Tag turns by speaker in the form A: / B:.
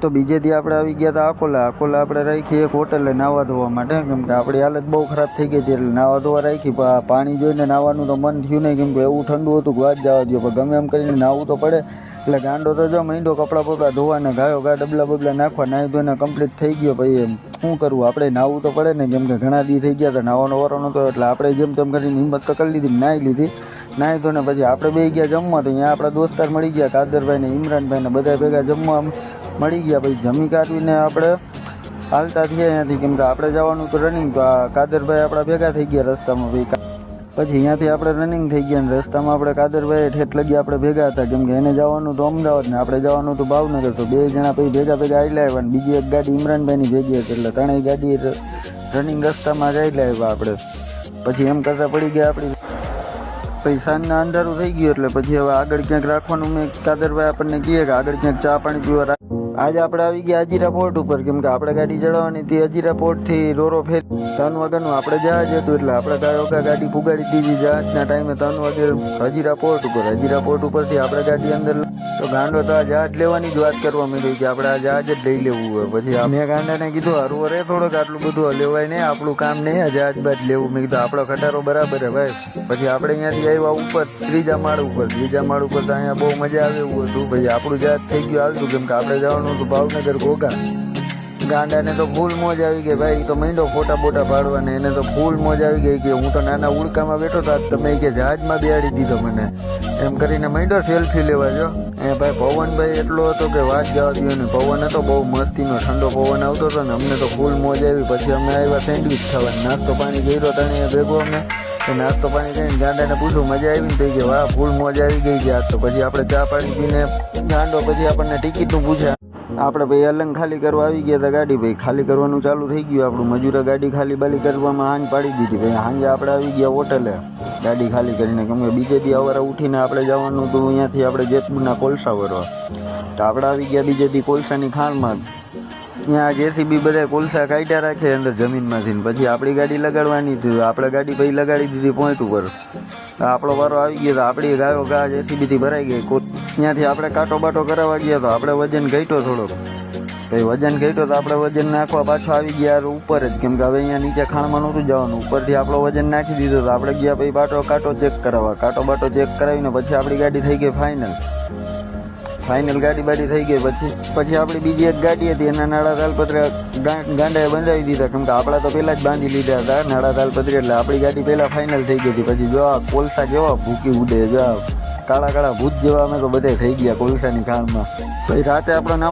A: તો બીજે દી આપણે આવી ગયા હતા અકોલા આપણે રાખી એક હોટલે નાહવા ધોવા માટે, કેમ કે આપણી હાલત બહુ ખરાબ થઈ ગઈ હતી એટલે નાહવા ધોવા રાખી. પાણી જોઈને નાહવાનું તો મન થયું નહીં, કેમ કે એવું ઠંડુ હતું કે વાત જવા દો, પણ ગમે એમ કરીને નાહવું તો પડે. એટલે ગાંડો તો જો માંડ્યો કપડાં બપડા ધોવાને ગાયો ગા ડબલા બબલા નાખવા, નાહી ધોઈને કમ્પ્લીટ થઈ ગયો. ભાઈ એમ શું કરવું, આપણે નાહવું તો પડે ને, કેમ કે ઘણા દી થઈ ગયા હતા નાહવાનો વારો નહોતો. એટલે આપણે જેમ તેમ કરીને હિંમત તો કરી લીધી, નાહી લીધી. નાહી ધોઈને પછી આપણે બે ગયા જમવા. તો અહીંયા આપણા દોસ્તાર મળી ગયા, કાદરભાઈ ને ઇમરાનભાઈ ને બધા ભેગા જમવા મળી ગયા. પછી જમી કાઢીને આપણે હાલતા થયા અહીંયાથી, કેમ કે આપણે જવાનું તો રનિંગ. તો આ કાદરભાઈ આપણા ભેગા થઈ ગયા રસ્તામાં. પછી અહીંયાથી આપણે રનિંગ થઈ ગયા ને રસ્તામાં આપણે કાદરભાઈ ઠેઠ લગી આપણે ભેગા હતા, કેમ કે એને જવાનું તો અમદાવાદ ને આપણે જવાનું તો ભાવનગર. તો બે જણા પછી ભેગા આવેલા આવ્યા ને બીજી એક ગાડી ઇમરાનભાઈની ભેગી હતી, એટલે ત્રણેય ગાડી રનિંગ રસ્તામાં જ આવ્યા આપણે. પછી એમ કરતાં પડી ગયા આપણી. પછી સાંજના અંધારું થઈ ગયું એટલે પછી હવે આગળ ક્યાંક રાખવાનું. મેં કાદરભાઈ આપણને કહીએ કે આગળ ક્યાંક ચા પાણી પીવા. આજે આપણે આવી ગયા અજીરા પોર્ટ ઉપર, કેમ કે આપણે ગાડી ચડાવવાની હતી અજીરા પોર્ટથી રોરો ફેર 3 વાગ્યાનું આપણે જહાજ હતું, એટલે આપણે ગાડી પુગાડી દીધી જહાજના ટાઈમે 3 વાગે અજીરા પોર્ટ ઉપર. અજીરા પોર્ટ ઉપરથી આપણે ગાડી અંદર. તો ગાંડો તો આ જહાજ લેવાની જ વાત કરવા માંડ્યો કે આપણે આ જહાજ જ લઈ લેવું હોય. પછી મેં ગાંડાને કીધું હરવો રે થોડોક, આટલું બધું લેવાય નહીં, આપણું કામ નહીં આ જહાજ બાજ લેવું. મેં કીધું આપણો ખટારો બરાબર હે ભાઈ. પછી આપણે અહીંયાથી આવ્યા ઉપર ત્રીજા માળ ઉપર. ત્રીજા માળ ઉપર તો અહીંયા બહુ મજા આવે એવું હતું. પછી આપણું જહાજ થઈ ગયું હાલતું, કેમ કે આપણે જવાનું ભાવનગર ઘોઘા. ગાંડાને તો ફૂલ મોજ આવી ગઈ ભાઈ, તો માંડ્યો ફોટા બોટા પાડવાને. એને તો ફૂલ મોજ આવી ગઈ કે હું તો નાના ઉડકામાં બેઠો હતો, તમે કે જહાજમાં બેહાડી દીધો મને, એમ કરીને માંડ્યો સેલ્ફી લેવા. જો એ ભાઈ પવનભાઈ એટલો હતો કે વાત જવા દો ને. પવન હતો બહુ મસ્તીનો, ઠંડો પવન આવતો હતો ને અમને તો ફૂલ મોજ આવી. પછી અમે આવ્યા સેન્ડવિચ ખાવા, નાસ્તો પાણી કર્યો તને ભેગો અમે. તો નાસ્તો પાણી કરીને ગાંડાને પૂછું મજા આવી ને, થઈ ગઈ વાહ ફૂલ મોજ આવી ગઈ છે. તો પછી આપણે ચા પાણી પીને ગાંડો પછી આપણને ટિકિટનું પૂછ્યા. આપણે ભાઈ અલંગ ખાલી કરવા આવી ગયા હતા ગાડી. ભાઈ ખાલી કરવાનું ચાલુ થઈ ગયું આપણું. મજૂરે ગાડી ખાલી બાલી કરવામાં હાંજ પાડી દીધી. ભાઈ સાંજે આપણે આવી ગયા હોટલે ગાડી ખાલી કરીને, કેમ કે બીજે દી અવારે ઉઠીને આપણે જવાનું હતું અહીંયાથી આપણે જેતપુરના કોલસા ભરવા. તો આપણે આવી ગયા બીજે દી કોલસાની ખાણમાં. ત્યાં જેસીબી બધા કોલસા કાઢ્યા રાખે અંદર જમીનમાંથી. પછી આપણી ગાડી લગાડવાની હતી, આપણે ગાડી પછી લગાડી દીધી પોઈન્ટ ઉપર. આપણો વારો આવી ગયો તો આપણી ગાયો ગા જેસીબીથી ભરાઈ ગઈ. ત્યાંથી આપણે કાંટો બાટો કરાવવા ગયા તો આપણે વજન ઘટ્યો થોડોક. પછી વજન ઘટ્યો તો આપણે વજન નાખવા પાછો આવી ગયા ઉપર જ, કેમ કે હવે અહીંયા નીચે ખાણમાં નહોતું જવાનું. ઉપરથી આપણો વજન નાખી દીધો તો આપણે ગયા પછી કાંટો ચેક કરાવવા. કાંટો બાટો ચેક કરાવીને પછી આપણી ગાડી થઈ ગઈ ફાઇનલ ગાડી બાડી થઈ ગઈ. પછી આપણી બીજી એક ગાડી હતી, એના નાળા તાલપત્રી ગાંડાએ બંધાવી દીધા, કેમ કે આપણા તો પહેલાં જ બાંધી લીધા હતા નાળા તાલપત્રી. એટલે આપણી ગાડી પહેલાં ફાઇનલ થઈ ગઈ હતી. પછી જો આ કોલસા કેવા ભૂકી ઉડે, જો કાળા કાળા ભૂત જેવા અમે તો બધે થઈ ગયા કોલસાની ખાણમાં. પછી રાતે આપણો